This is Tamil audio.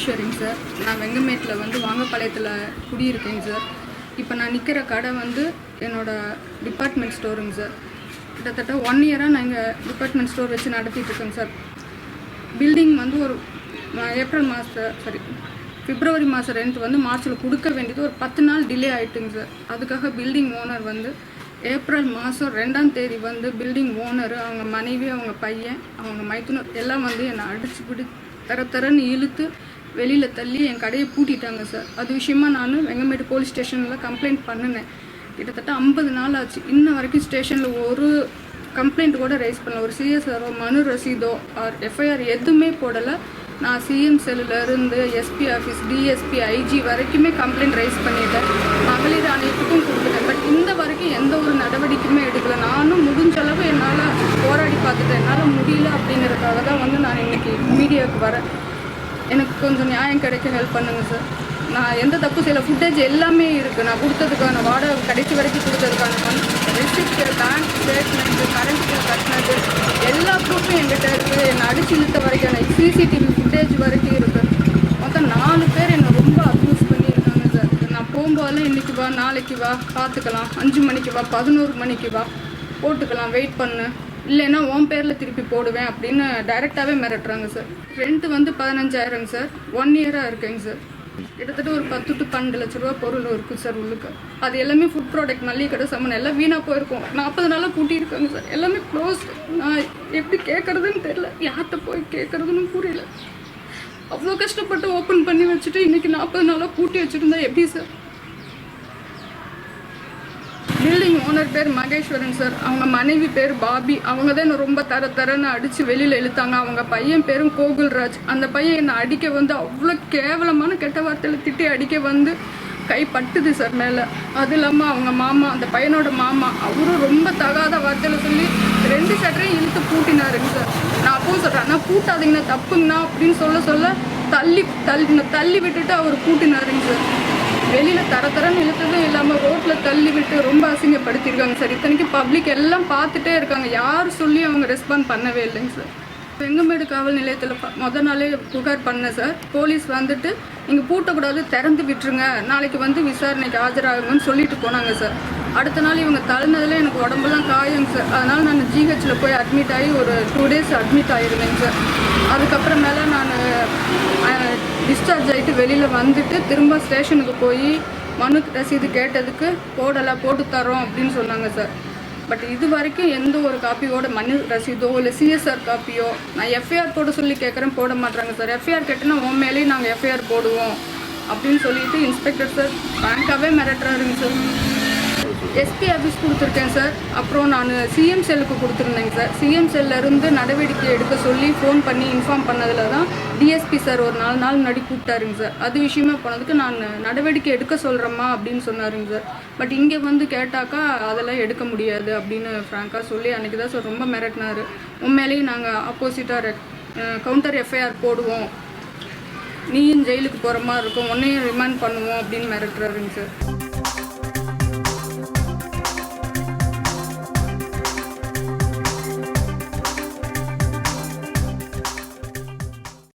மகேஸ்வரிங்க சார். நான் வெங்கமேட்டில் வந்து வாங்கப்பாளையத்தில் குடியிருக்கேங்க சார். இப்போ நான் நிற்கிற கடை வந்து என்னோடய டிபார்ட்மெண்ட் ஸ்டோருங்க சார். கிட்டத்தட்ட 1 இயராக நான் இங்கே டிபார்ட்மெண்ட் ஸ்டோர் வச்சு நடத்திட்டுருக்கேங்க சார். பில்டிங் வந்து ஒரு பிப்ரவரி மாதம் ரெண்ட் வந்து மார்ச்சில் கொடுக்க வேண்டியது ஒரு 10 நாள் டிலே ஆகிட்டுங்க சார். அதுக்காக பில்டிங் ஓனர் வந்து ஏப்ரல் மாதம் 2ஆம் தேதி வந்து பில்டிங் ஓனர், அவங்க மனைவி, அவங்க பையன், அவங்க மைத்துனர் எல்லாம் வந்து என்னை அடிச்சு தரன்னு இழுத்து வெளியில் தள்ளி என் கடையை பூட்டிட்டாங்க சார். அது விஷயமா நான் வெங்கமேடு போலீஸ் ஸ்டேஷனில் கம்ப்ளைண்ட் பண்ணினேன். கிட்டத்தட்ட 50 நாள் ஆச்சு. இன்ன வரைக்கும் ஸ்டேஷனில் ஒரு கம்ப்ளைண்ட் கூட ரைஸ் பண்ணல. ஒரு சிஎஸ்ஆரோ மனு ரசீதோ ஆர் எஃப்ஐஆர் எதுவுமே போடலை. நான் சிஎம் செல்லிருந்து எஸ்பி ஆஃபீஸ், டிஎஸ்பி, ஐஜி வரைக்குமே கம்ப்ளைண்ட் ரைஸ் பண்ணிட்டேன். மகளிர் ஆணையத்துக்கும் கொடுத்துட்டேன். பட் இந்த வரைக்கும் எந்த ஒரு நடவடிக்கையுமே எடுக்கலை. நானும் முடிஞ்ச அளவு என்னால் போராடி பார்த்துட்டேன். என்னால் முடியல அப்படிங்கிறதுக்காக தான் வந்து நான் இன்றைக்கி மீடியாவுக்கு வரேன். எனக்கு கொஞ்சம் நியாயம் கிடைக்க ஹெல்ப் பண்ணுங்கள் சார். நான் எந்த தப்பு செய்யலை. ஃபுட்டேஜ் எல்லாமே இருக்குது. நான் கொடுத்ததுக்கான வாடகை கடைசி வரைக்கும் கொடுத்ததுக்கான receipt, bank statement, current bill கட்டினது எல்லா ப்ரூஃபும் என்கிட்ட இருக்குது. என்னை அடிச்சு இழுத்த வரைக்கும் சிசிடிவி ஃபுட்டேஜ் வரைக்கும் இருக்குது. மொத்தம் 4 பேர் என்னை ரொம்ப அப்யூஸ் பண்ணியிருக்காங்க சார். நான் போகும்போதெல்லாம் இன்றைக்கி வா, நாளைக்கு வா, பார்த்துக்கலாம், 5 மணிக்கு வா, 11 மணிக்கு வா, போட்டுக்கலாம், வெயிட் பண்ணு, இல்லைன்னா உன் பேரில் திருப்பி போடுவேன் அப்படின்னு டைரெக்டாகவே மிரட்டுறாங்க சார். ரெண்ட்டு வந்து 15,000ங்க சார். 1 இயராக இருக்குங்க சார். கிட்டத்தட்ட ஒரு 10 to 12 லட்ச ரூபா பொருள் இருக்குது சார் உள்ளுக்கு. அது எல்லாமே ஃபுட் ப்ராடக்ட், மல்லிகை கடை சாமான் எல்லாம் வீணாக போயிருக்கும். 40 நாளாக பூட்டியிருக்காங்க சார். எல்லாமே க்ளோஸ். நான் எப்படி கேட்குறதுன்னு தெரியல, யார்கிட்ட போய் கேட்குறதுன்னு புரியல. அவ்வளோ கஷ்டப்பட்டு ஓப்பன் பண்ணி வச்சுட்டு இன்றைக்கி 40 நாளாக பூட்டி வச்சுருந்தா எப்படி சார்? பில்டிங் ஓனர் பேர் மகேஸ்வரன் சார். அவங்க மனைவி பேர் பாபி. அவங்க தான் என்னை ரொம்ப தரன்னு அடித்து வெளியில் இழுத்தாங்க. அவங்க பையன் பேரும் கோகுல்ராஜ். அந்த பையன் என்னை அடிக்க வந்து அவ்வளோ கேவலமான கெட்ட வார்த்தையில் திட்டி அடிக்க வந்து கை பட்டுது சார் மேலே. அது இல்லாமல் அவங்க மாமா, அந்த பையனோட மாமா, அவரும் ரொம்ப தகாத வார்த்தையில் சொல்லி 2 ஷட்டரையும் இழுத்து பூட்டினாருங்க சார். நான் அப்பவும் சொல்கிறேன், நான் பூட்டாதீங்கண்ணா, தப்புங்கண்ணா அப்படின்னு சொல்ல தள்ளி விட்டுட்டு அவர் பூட்டினாருங்க சார். வெளியில் தரன்னு இழுத்ததும் இல்லாமல் ரோட்டில் தள்ளி விட்டு ரொம்ப அசிங்கப்படுத்தியிருக்காங்க சார். இத்தனைக்கு பப்ளிக் எல்லாம் பார்த்துட்டே இருக்காங்க. யார் சொல்லி அவங்க ரெஸ்பாண்ட் பண்ணவே இல்லைங்க சார். வெங்கமேடு காவல் நிலையத்தில் மொதல் நாளே புகார் பண்ணேன் சார். போலீஸ் வந்துட்டு நீங்கள் பூட்டக்கூடாது, திறந்து விட்டுருங்க, நாளைக்கு வந்து விசாரணைக்கு ஆஜராகுங்கன்னு சொல்லிட்டு போனாங்க சார். அடுத்த நாள் இவங்க தள்ளினதில் எனக்கு உடம்புலாம் காயங்க சார். அதனால் நான் ஜிஹெச்சில் போய் அட்மிட் ஆகி ஒரு 2 days அட்மிட் ஆகிருந்தேங்க சார். அதுக்கப்புறமேல நான் டிஸ்சார்ஜ் ஆகிட்டு வெளியில் வந்துட்டு திரும்ப ஸ்டேஷனுக்கு போய் மனு ரசீது கேட்டதுக்கு போட்டு தரோம் அப்படின்னு சொன்னாங்க சார். பட் இது வரைக்கும் எந்த ஒரு காப்பியோட மனு ரசீதோ இல்லை சிஎஸ்ஆர் காப்பியோ நான் எஃப்ஐஆர் போட சொல்லி கேட்குறேன், போட மாட்டாங்க சார். எஃப்ஐஆர் கேட்டோன்னா உன் மேலேயே நாங்கள் எஃப்ஐஆர் போடுவோம் அப்படின்னு சொல்லிட்டு இன்ஸ்பெக்டர் சார் பேங்காகவே மிரட்டுறாருங்க சார். எஸ்பி ஆஃபீஸ் கொடுத்துருக்கேன் சார். அப்புறம் நான் சிஎம் செல்லுக்கு கொடுத்துருந்தேங்க சார். சிஎம் செல்லிருந்து நடவடிக்கை எடுக்க சொல்லி ஃபோன் பண்ணி இன்ஃபார்ம் பண்ணதில் தான் டிஎஸ்பி சார் ஒரு 4 நாள் முன்னாடி கூப்பிட்டாருங்க சார். அது விஷயமா போனதுக்கு நான் நடவடிக்கை எடுக்க சொல்கிறேம்மா அப்படின்னு சொன்னாருங்க சார். பட் இங்கே வந்து கேட்டாக்கா அதெல்லாம் எடுக்க முடியாது அப்படின்னு ஃப்ராங்காக சொல்லி அன்றைக்கி தான் சார் ரொம்ப மிரட்டினார். உண்மையிலேயே நாங்கள் ஆப்போசிட்டாக கவுண்டர் எஃப்ஐஆர் போடுவோம், நீயும் ஜெயிலுக்கு போகிற மாதிரி இருக்கும், உன்னையும் ரிமாண்ட் பண்ணுவோம் அப்படின்னு மிரட்டுறாருங்க சார்.